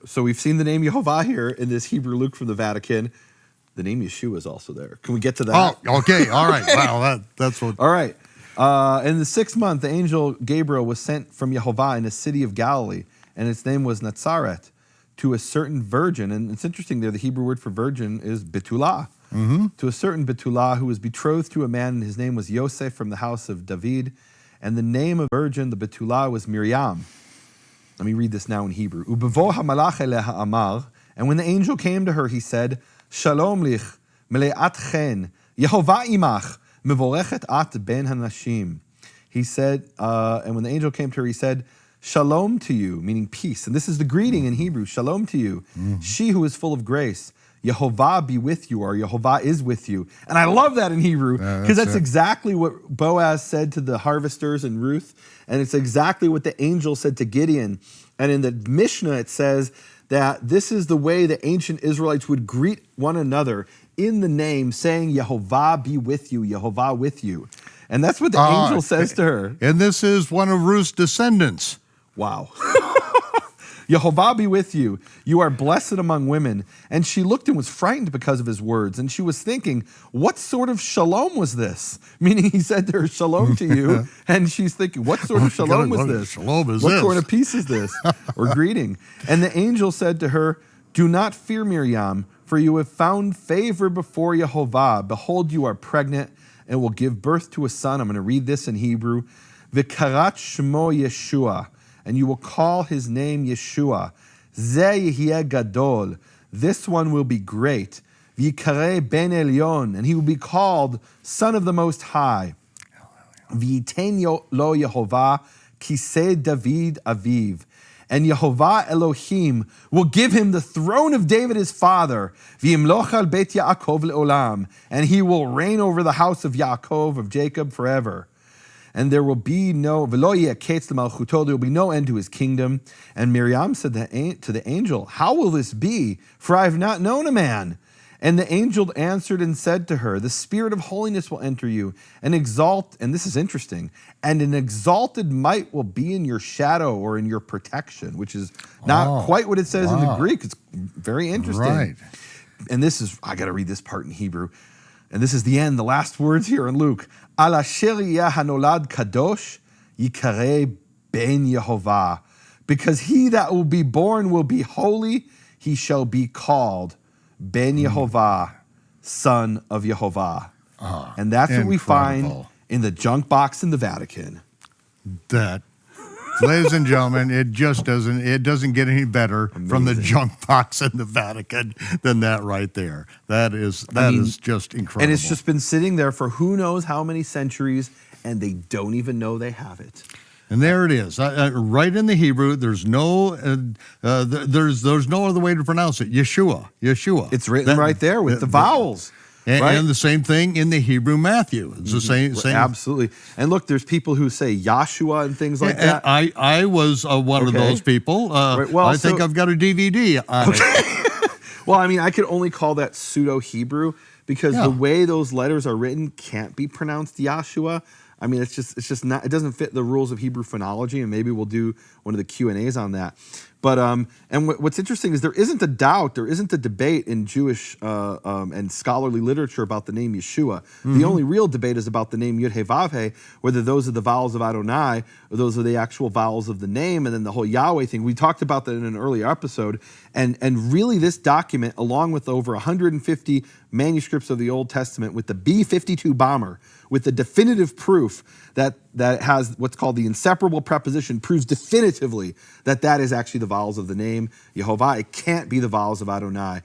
So we've seen the name Yehovah here in this Hebrew Luke from the Vatican. The name Yeshua is also there. Can we get to that? Oh, okay. All right. Wow, that's what. All right. In the 6th month, the angel Gabriel was sent from Yehovah in a city of Galilee, and its name was Nazareth, to a certain virgin. And it's interesting there, the Hebrew word for virgin is Betulah. Mm-hmm. To a certain Betulah who was betrothed to a man, and his name was Yosef from the house of David. And the name of the virgin, the Betulah, was Miriam. Let me read this now in Hebrew. Ubevo hamalach eleha amar. And when the angel came to her, he said, Shalom lich, mele'at chen, Yehovah imach, mevorechet at ben hanashim. He said, and when the angel came to her, he said, Shalom to you, meaning peace. And this is the greeting in Hebrew, Shalom to you. She who is full of grace, Yehovah be with you, or Yehovah is with you. And I love that in Hebrew, because that's exactly what Boaz said to the harvesters in Ruth, and it's exactly what the angel said to Gideon. And in the Mishnah, it says that this is the way the ancient Israelites would greet one another in the name, saying, Yehovah be with you, Yehovah with you. And that's what the angel says to her. And this is one of Ruth's descendants. Wow. Yehovah be with you. You are blessed among women. And she looked and was frightened because of his words. And she was thinking, what sort of shalom was this? Meaning he said to her, shalom to you. And she's thinking, what sort of shalom was this? Shalom is what this? sort of peace is this? Or greeting. And the angel said to her, do not fear, Miriam, for you have found favor before Yehovah. Behold, you are pregnant and will give birth to a son. I'm going to read this in Hebrew. V'karat shmo Yeshua. And you will call his name Yeshua. Ze yehieh gadol. This one will be great. V'yikareh ben Elyon. And he will be called Son of the Most High. V'yiten lo Yehovah kiseh David aviv. And Yehovah Elohim will give him the throne of David his father. V'yimloch al beit Yaakov le'olam. And he will reign over the house of Yaakov, of Jacob, forever. And there will be no there will be no end to his kingdom. And Miriam said to the angel, how will this be? For I have not known a man. And the angel answered and said to her, the spirit of holiness will enter you, and this is interesting, and an exalted might will be in your shadow or in your protection, which is not quite what it says in the Greek. It's very interesting. Right. And I got to read this part in Hebrew. And this is the end, the last words here in Luke. Al asher yeh hanolad kadosh yikareh ben Yehovah. Because he that will be born will be holy, he shall be called Ben Yehovah, son of Yehovah. And that's what we find in the junk box in the Vatican. That, ladies and gentlemen, it doesn't get any better from the junk box in the Vatican than that right there. That is just incredible. And it's just been sitting there for who knows how many centuries, and they don't even know they have it. And there it is, right in the Hebrew. There's no other way to pronounce it. Yeshua. It's written right there with the vowels. And the same thing in the Hebrew Matthew. It's the same. Absolutely. And look, there's people who say Yeshua and things like that. I was one of those people. I think I've got a DVD on it. Well, I mean, I could only call that pseudo-Hebrew because the way those letters are written can't be pronounced Yeshua. I mean, it's just not. It doesn't fit the rules of Hebrew phonology, and maybe we'll do one of the Q&As on that. But and what's interesting is there isn't a debate in Jewish and scholarly literature about the name Yeshua. The only real debate is about the name Yud-Heh-Vav-Heh, whether those are the vowels of Adonai or those are the actual vowels of the name, and then the whole Yahweh thing. We talked about that in an earlier episode, and really this document, along with over 150 manuscripts of the Old Testament, with the B-52 bomber, with the definitive proof that it has what's called the inseparable preposition, proves definitively that is actually the vowels of the name Yehovah. It can't be the vowels of Adonai.